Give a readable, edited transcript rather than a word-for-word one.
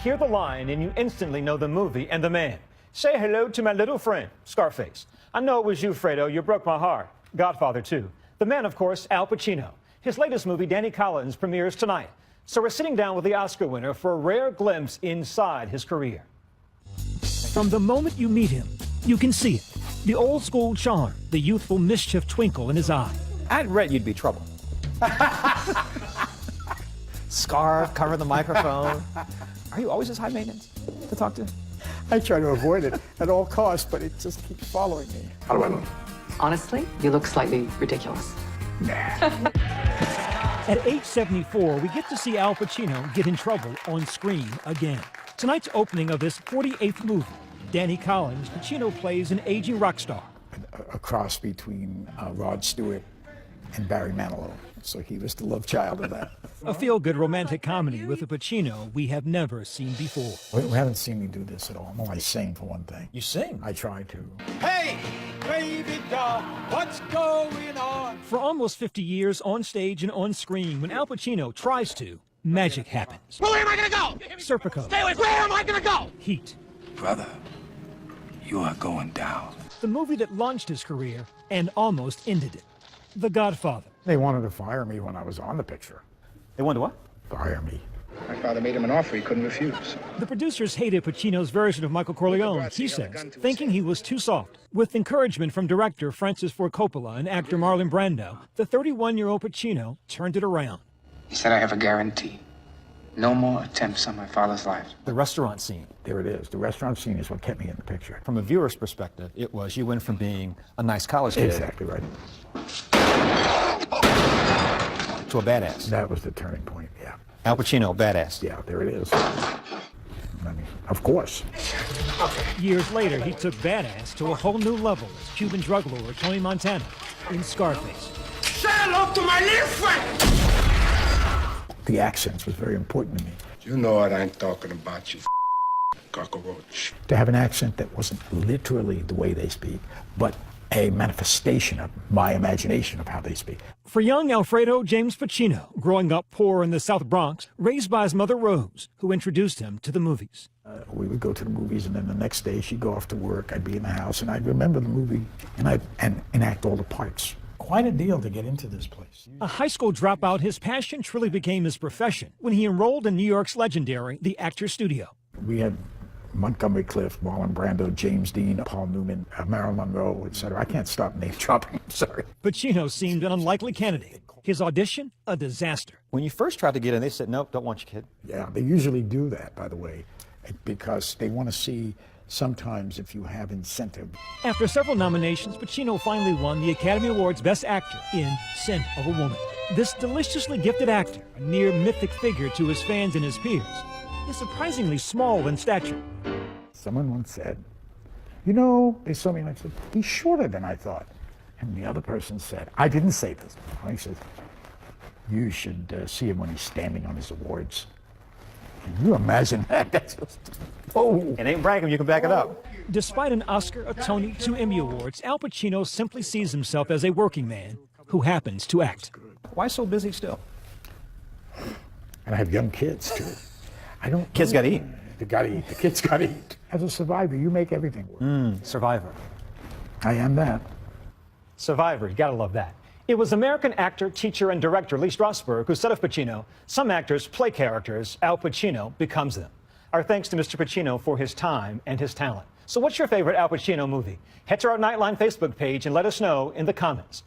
Hear the line and you instantly know the movie and the man. Say hello to my little friend, Scarface. I know it was you, Fredo. You broke my heart. Godfather, too. The man, of course, Al Pacino. His latest movie, Danny Collins, premieres tonight. So we're sitting down with the Oscar winner for a rare glimpse inside his career. From the moment you meet him, you can see it. The old school charm, the youthful mischief twinkle in his eye. I'd read you'd be trouble. Scarf, cover the microphone. Are you always this high maintenance to talk to? I try to avoid it at all costs, but it just keeps following me. How do I look? Honestly, you look slightly ridiculous. Nah. At age 74, we get to see Al Pacino get in trouble on screen again. Tonight's opening of his 48th movie, Danny Collins, Pacino plays an aging rock star. A cross between Rod Stewart and Barry Manilow. So he was the love child of that. A feel-good romantic comedy with a Pacino we have never seen before. We haven't seen me do this at all. I'm only sing for one thing. You sing? I try to. Hey, baby doll, what's going on? For almost 50 years on stage and on screen, when Al Pacino tries to, magic happens. Where am I gonna go? Serpico. Stay away. Where am I gonna go? Heat. Brother, you are going down. The movie that launched his career and almost ended it. The Godfather. They wanted to fire me when I was on the picture. They wanted what? Fire me. My father made him an offer he couldn't refuse. The producers hated Pacino's version of Michael Corleone, he says, thinking he was too soft. With encouragement from director Francis Ford Coppola and actor Marlon Brando, the 31-year-old Pacino turned it around. He said, I have a guarantee. No more attempts on my father's life. The restaurant scene. There it is. The restaurant scene is what kept me in the picture. From a viewer's perspective, it was you went from being a nice college kid Exactly right. to a badass. That was the turning point, yeah. Al Pacino, badass. Yeah, there it is. I mean, of course. Years later, he took badass to a whole new level as Cuban drug lord Tony Montana in Scarface. Say hello to my little friend. The accents was very important to me. You know what I'm talking about, you cockroach. To have an accent that wasn't literally the way they speak, but a manifestation of my imagination of how they speak. For young Alfredo James Pacino, growing up poor in the South Bronx, raised by his mother Rose, who introduced him to the movies. We would go to the movies, and then the next day she'd go off to work. I'd be in the house, and I'd remember the movie, and I'd enact all the parts. Quite a deal to get into this place. A high school dropout, his passion truly became his profession when he enrolled in New York's legendary The Actors Studio. We had Montgomery Clift, Marlon Brando, James Dean, Paul Newman, Marilyn Monroe, etc. I can't stop name dropping, I'm sorry. Pacino seemed an unlikely candidate. His audition, a disaster. When you first tried to get in, they said, nope, don't want you, kid. Yeah, they usually do that, by the way, because they want to see sometimes if you have incentive. After several nominations, Pacino finally won the Academy Award's Best Actor in Scent of a Woman. This deliciously gifted actor, a near mythic figure to his fans and his peers, is surprisingly small in stature. Someone once said, you know, they saw me and I said, he's shorter than I thought. And the other person said, I didn't say this. He said, you should see him when he's standing on his awards. Can you imagine that? That's just, oh. It ain't bragging, you can back it up. Despite an Oscar, a Tony, 2 Emmy Awards, Al Pacino simply sees himself as a working man who happens to act. Why so busy still? And I have young kids, too. I don't. Kids gotta eat. They gotta eat. The kids gotta eat. As a survivor, you make everything work. Survivor. I am that. Survivor, you gotta love that. It was American actor, teacher, and director Lee Strasberg who said of Pacino, some actors play characters, Al Pacino becomes them. Our thanks to Mr. Pacino for his time and his talent. So what's your favorite Al Pacino movie? Head to our Nightline Facebook page and let us know in the comments.